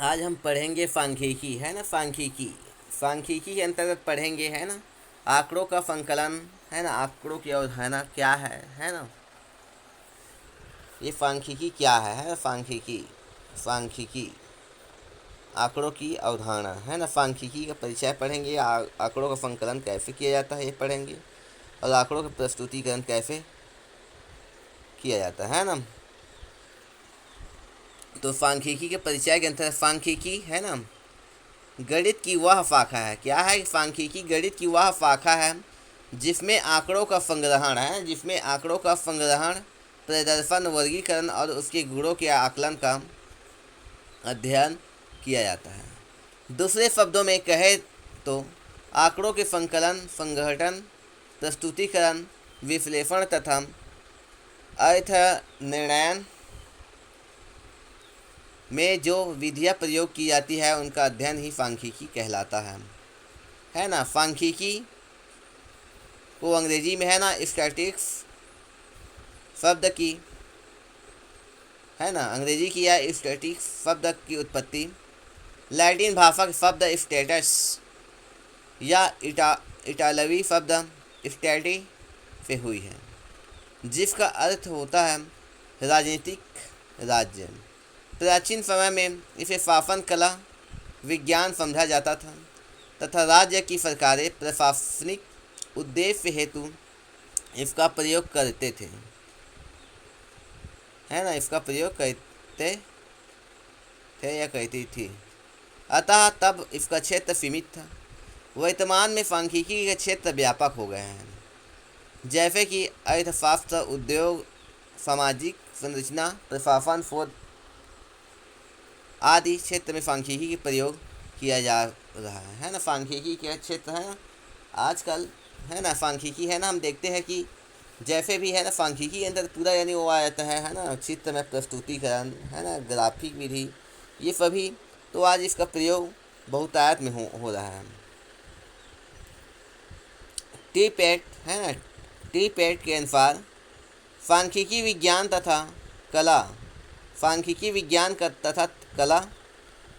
आज हम पढ़ेंगे सांख्यिकी, है ना। सांख्यिकी के अंतर्गत पढ़ेंगे, है ना, आंकड़ों का संकलन, है ना, आंकड़ों की अवधारणा क्या है ना। ये सांख्यिकी क्या है ना। सांख्यिकी आंकड़ों की अवधारणा, है ना। सांख्यिकी का परिचय पढ़ेंगे, आंकड़ों का संकलन कैसे किया जाता है ये पढ़ेंगे, और आंकड़ों का प्रस्तुतिकरण कैसे किया जाता है ना। तो सांख्यिकी के परिचय के अंतर्गत सांख्यिकी, है ना, गणित की वह शाखा है। क्या है सांख्यिकी? गणित की वह शाखा है जिसमें आंकड़ों का संग्रहण है, जिसमें आंकड़ों का संग्रहण, प्रदर्शन, वर्गीकरण और उसके गुणों के आकलन का अध्ययन किया जाता है। दूसरे शब्दों में कहे तो आंकड़ों के संकलन, संगठन, प्रस्तुतिकरण, विश्लेषण तथा अर्थ निर्णयन में जो विधियाँ प्रयोग की जाती है उनका अध्ययन ही सांख्यिकी कहलाता है ना। सांख्यिकी को अंग्रेजी में, है ना, स्टैटिस्टिक्स शब्द की, है ना, अंग्रेजी की या स्टैटिस्टिक्स शब्द की उत्पत्ति लैटिन भाषा के शब्द स्टेटस या इटालवी शब्द स्टैटी से हुई है, जिसका अर्थ होता है राजनीतिक राज्य। प्राचीन समय में इसे शासन कला विज्ञान समझा जाता था तथा राज्य की सरकारें प्रशासनिक उद्देश्य हेतु इसका प्रयोग करते थे, है ना, इसका प्रयोग करते थे या करती थी। अतः तब इसका क्षेत्र सीमित था। वर्तमान में सांख्यिकी के क्षेत्र व्यापक हो गए हैं, जैसे कि अर्थशास्त्र, उद्योग, सामाजिक संरचना, प्रशासन, शोध आदि क्षेत्र में सांख्यिकी का प्रयोग किया जा रहा है ना। सांख्यिकी के क्षेत्र है ना आजकल, है ना। सांख्यिकी, है ना, हम देखते हैं कि जैसे भी, है ना, सांख्यिकी के अंदर पूरा यानी वो आ जाता है ना, चित्र में प्रस्तुतिकरण, है ना, ग्राफिक विधि, ये सभी। तो आज इसका प्रयोग बहुतायत में हो रहा है। टी पेट, है ना, टी पेट के अनुसार सांख्यिकी विज्ञान तथा कला, सांख्यिकी विज्ञान तथा कला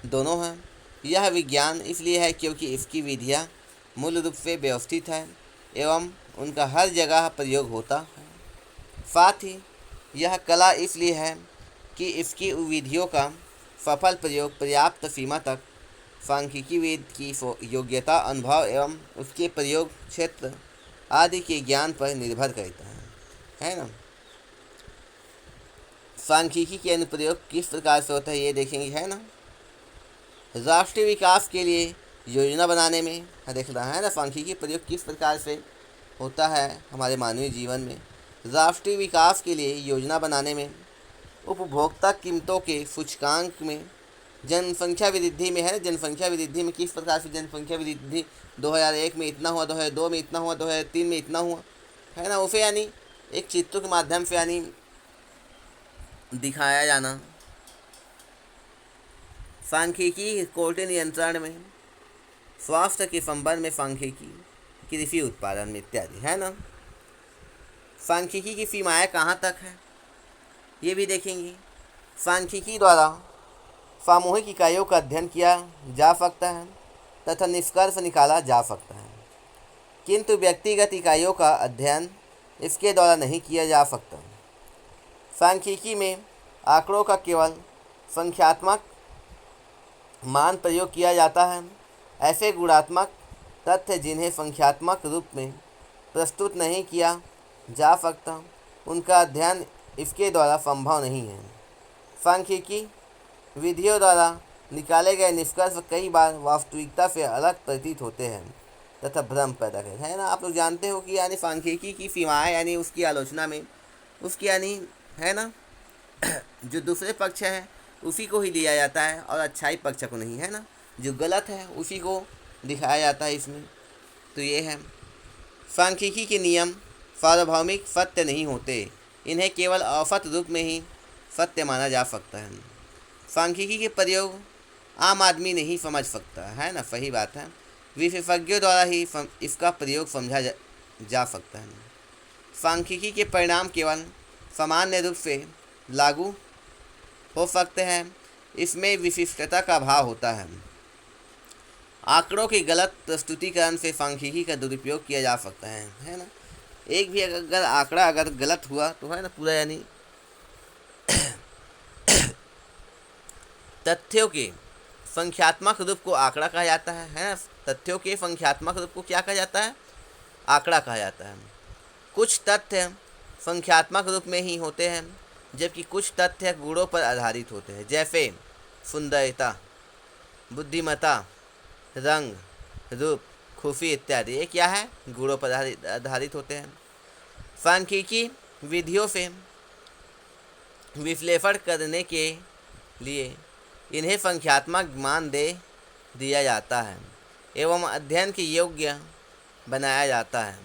दोनों हैं। यह विज्ञान इसलिए है क्योंकि इसकी विधियाँ मूल रूप से व्यवस्थित है एवं उनका हर जगह प्रयोग होता है। साथ ही यह कला इसलिए है कि इसकी विधियों का सफल प्रयोग पर्याप्त सीमा तक सांख्यिकीविद की योग्यता, अनुभव एवं उसके प्रयोग क्षेत्र आदि के ज्ञान पर निर्भर करता है ना। सांख्यिकी के अनुप्रयोग किस प्रकार से होता है ये देखेंगे, है ना। राष्ट्रीय विकास के लिए योजना बनाने में देखना है ना, सांख्यिकी प्रयोग किस प्रकार से होता है हमारे मानवीय जीवन में। राष्ट्रीय विकास के लिए योजना बनाने में, उपभोक्ता कीमतों के सूचकांक में, जनसंख्या वृद्धि में, है जनसंख्या वृद्धि में किस प्रकार से जनसंख्या वृद्धि 2001 में इतना हुआ, 2002 में इतना हुआ, 2003 में इतना हुआ, है ना, उसे यानी एक चित्रों के माध्यम से यानी दिखाया जाना। सांख्यिकी कोर्ट नियंत्रण में, स्वास्थ्य के संबंध में सांख्यिकी, कृषि उत्पादन में इत्यादि, है ना। सांख्यिकी की सीमाएँ कहाँ तक है ये भी देखेंगे। सांख्यिकी द्वारा सामूहिक इकाइयों का अध्ययन किया जा सकता है तथा निष्कर्ष निकाला जा सकता है, किंतु व्यक्तिगत इकाइयों का अध्ययन इसके द्वारा नहीं किया जा सकता। सांख्यिकी में आंकड़ों का केवल संख्यात्मक मान प्रयोग किया जाता है। ऐसे गुणात्मक तथ्य जिन्हें संख्यात्मक रूप में प्रस्तुत नहीं किया जा सकता, उनका अध्ययन इसके द्वारा संभव नहीं है। सांख्यिकी विधियों द्वारा निकाले गए निष्कर्ष कई बार वास्तविकता से अलग प्रतीत होते हैं तथा भ्रम पैदा करते हैं, है ना। आप लोग जानते हो कि यानी सांख्यिकी की सीमाएँ यानी उसकी आलोचना में उसकी यानी, है ना, जो दूसरे पक्ष है उसी को ही लिया जाता है और अच्छाई पक्ष को नहीं, है ना। जो गलत है उसी को दिखाया जाता है इसमें। तो ये है सांख्यिकी के नियम सार्वभौमिक सत्य नहीं होते, इन्हें केवल औसत रूप में ही सत्य माना जा सकता है। सांख्यिकी के प्रयोग आम आदमी नहीं समझ सकता, है ना, सही बात है। विशेषज्ञों द्वारा ही इसका प्रयोग समझा जा सकता है। सांख्यिकी के परिणाम केवल सामान्य रूप से लागू हो सकते हैं इसमें विशिष्टता का अभाव होता है। आंकड़ों के गलत प्रस्तुतिकरण से सांख्यिकी का दुरुपयोग किया जा सकता है ना। एक भी अगर आंकड़ा अगर गलत हुआ तो है ना पूरा यानी तथ्यों के संख्यात्मक रूप को आंकड़ा कहा जाता है ना। तथ्यों के संख्यात्मक रूप को क्या कहा जाता है? आंकड़ा कहा जाता है। कुछ तथ्य संख्यात्मक रूप में ही होते हैं जबकि कुछ तथ्य गुणों पर आधारित होते हैं, जैसे सुंदरता, बुद्धिमत्ता, रंग, रूप, खूबी इत्यादि। ये क्या है? गुणों पर आधारित होते हैं। सांख्यिकी विधियों से विश्लेषण करने के लिए इन्हें संख्यात्मक मान दे दिया जाता है एवं अध्ययन के योग्य बनाया जाता है।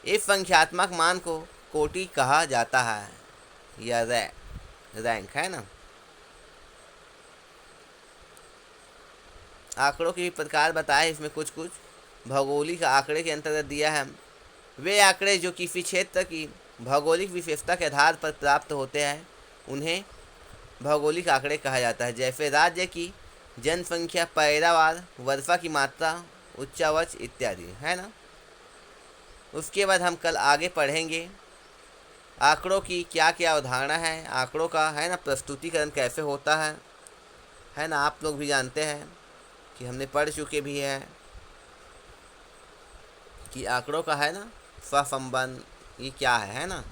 इस संख्यात्मक मान को कोटि कहा जाता है या रैंक है ना। आंकड़ों के प्रकार बताए इसमें कुछ भौगोलिक आंकड़े के अंतर्गत दिया है। वे आंकड़े जो किसी क्षेत्र की भौगोलिक विशेषता के आधार पर प्राप्त होते हैं उन्हें भौगोलिक आंकड़े कहा जाता है, जैसे राज्य की जनसंख्या, पैदावार, वर्षा की मात्रा, उच्चावच इत्यादि है ना। उसके बाद हम कल आगे पढ़ेंगे आंकड़ों की क्या क्या अवधारणा है, आंकड़ों का है ना प्रस्तुतिकरण कैसे होता है ना। आप लोग भी जानते हैं कि हमने पढ़ चुके भी हैं कि आंकड़ों का है ना सहसंबंध ये क्या है ना।